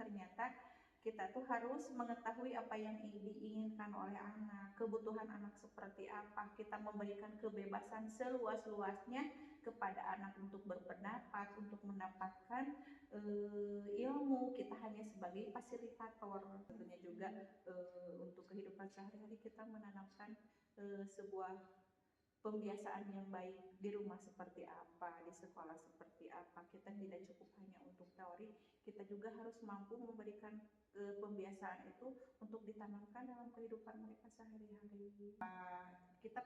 ternyata kita tuh harus mengetahui apa yang diinginkan oleh anak, kebutuhan anak seperti apa. Kita memberikan kebebasan seluas-luasnya kepada anak untuk berpendapat, untuk mendapatkan ilmu. Kita hanya sebagai fasilitator. Tentunya juga untuk kehidupan sehari-hari kita menanamkan sebuah pembiasaan yang baik di rumah seperti apa, di sekolah seperti apa. Kita tidak cukup hanya untuk teori, kita juga harus mampu memberikan pembiasaan itu untuk ditanamkan dalam kehidupan mereka sehari-hari. Kita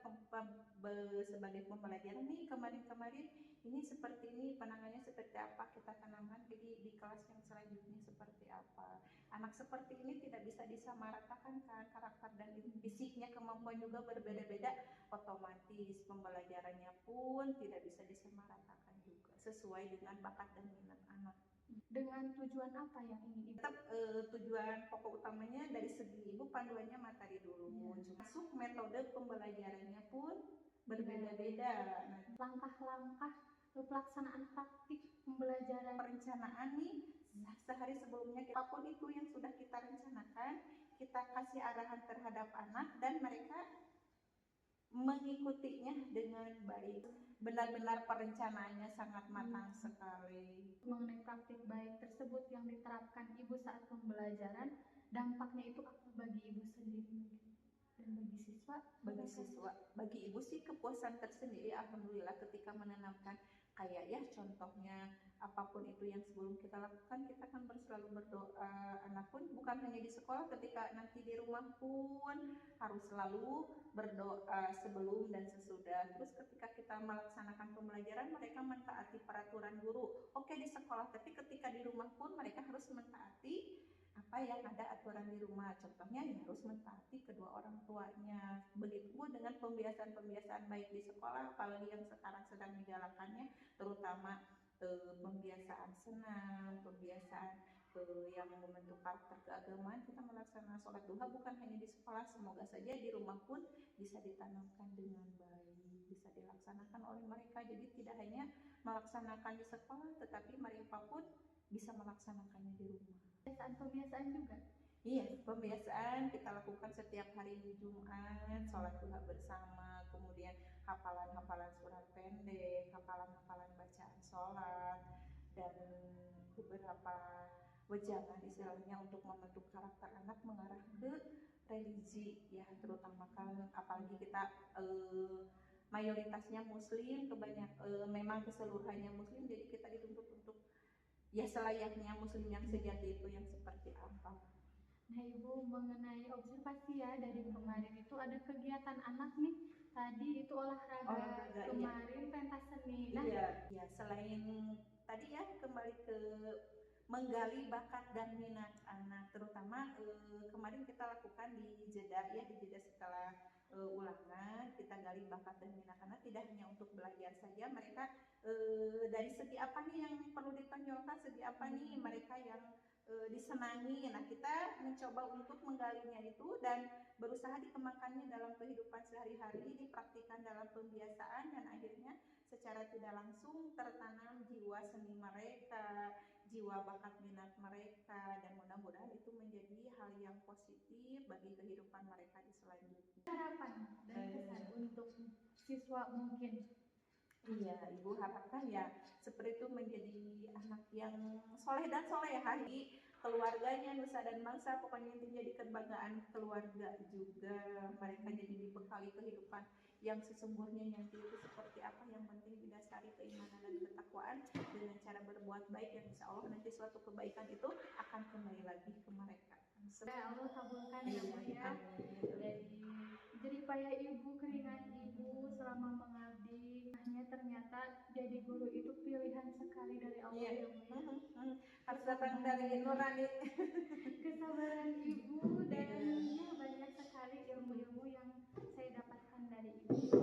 sebagai pembelajaran nih kemarin-kemarin ini seperti ini, penanganannya seperti apa, kita tanamkan di kelas yang selanjutnya seperti apa. Anak seperti ini tidak bisa disamaratakan kan, karakter dan fisiknya, kemampuan juga berbeda-beda, otomatis pembelajarannya pun tidak bisa disamaratakan juga sesuai dengan bakat dan minat anak. Dengan tujuan apa yang ingin Ibu? Tetap tujuan pokok utamanya dari segi ibu panduannya materi dulu, masuk metode pembelajarannya pun berbeda-beda. Langkah-langkah pelaksanaan praktik pembelajaran, perencanaan nih sehari sebelumnya, apapun itu yang sudah kita rencanakan, kita kasih arahan terhadap anak dan mereka mengikutinya dengan baik. Benar-benar perencanaannya sangat matang sekali. Mengenai praktik baik tersebut yang diterapkan Ibu saat pembelajaran, dampaknya itu apa bagi Ibu sendiri dan bagi siswa? Bagi ibu sih kepuasan tersendiri, alhamdulillah, ketika menanamkan kayak ya contohnya apapun itu yang sebelum kita lakukan, kita kan selalu berdoa. Anak pun bukan hanya di sekolah, ketika nanti di rumah pun harus selalu berdoa sebelum dan sesudah. Terus ketika kita melaksanakan pembelajaran, mereka mentaati peraturan guru, oke di sekolah, tapi ketika di rumah pun mereka harus mentaati apa yang ada aturan di rumah. Contohnya ya harus mentaati kedua orang tuanya. Begitu dengan pembiasaan-pembiasaan baik di sekolah, apalagi yang sekarang sedang dijalankannya, terutama pembiasaan senam, pembiasaan yang membentuk karakter keagamaan. Kita melaksanakan sholat duha bukan hanya di sekolah, semoga saja di rumah pun bisa ditanamkan dengan baik, bisa dilaksanakan oleh mereka. Jadi tidak hanya melaksanakan di sekolah, tetapi mereka pun bisa melaksanakannya di rumah. Pembiasaan juga? Iya, pembiasaan kita lakukan setiap hari di Jumat, sholat duha bersama, kemudian hafalan-hafalan surat pendek, hafalan-hafalan bacaan sholat, dan beberapa wejangan istilahnya untuk membentuk karakter anak mengarah ke religi ya, terutama kan apalagi kita mayoritasnya muslim, memang keseluruhannya muslim, jadi kita dituntut untuk ya selayaknya muslim yang sejati itu yang seperti apa. Nah Ibu, mengenai observasi ya dari kemarin itu ada kegiatan anak nih, tadi itu olahraga kemarin iya. Pentas seni. Nah, iya, selain tadi ya kembali ke menggali bakat dan minat anak, terutama kemarin kita lakukan di jeda setelah ulangan, kita gali bakat dan minat anak, tidak hanya untuk belajar saja, mereka dari segi apa nih yang perlu ditonjolkan, segi apa nih mereka yang disenangi. Nah, kita mencoba untuk menggalinya itu dan berusaha dikembangkannya dalam kehidupan sehari-hari, dipraktikkan dalam pembiasaan, dan akhirnya secara tidak langsung tertanam jiwa seni mereka, jiwa bakat minat mereka, dan mudah-mudahan itu menjadi hal yang positif bagi kehidupan mereka di selanjutnya. Harapan dan kesan untuk siswa mungkin? Iya, Ibu harapkan ya seperti itu, menjadi anak yang soleh dan solehah di keluarganya, nusa dan bangsa, pokoknya itu jadi kebanggaan keluarga juga. Mereka jadi dibekali kehidupan yang sesungguhnya nanti itu seperti apa, yang penting didasari keimanan dan ketakwaan dengan cara berbuat baik, yang insya Allah nanti suatu kebaikan itu akan kembali lagi ke mereka. Ya Allah kabulkan ya Bu ya. Dari jeripaya Ibu, keringat Ibu selama mengabdi, ternyata jadi guru itu pilihan sekali dari Allah ya Bu ya. Harus datang dari nurani. Kesabaran Ibu dan ya banyak sekali ilmu-ilmu yang saya dapatkan dari Ibu.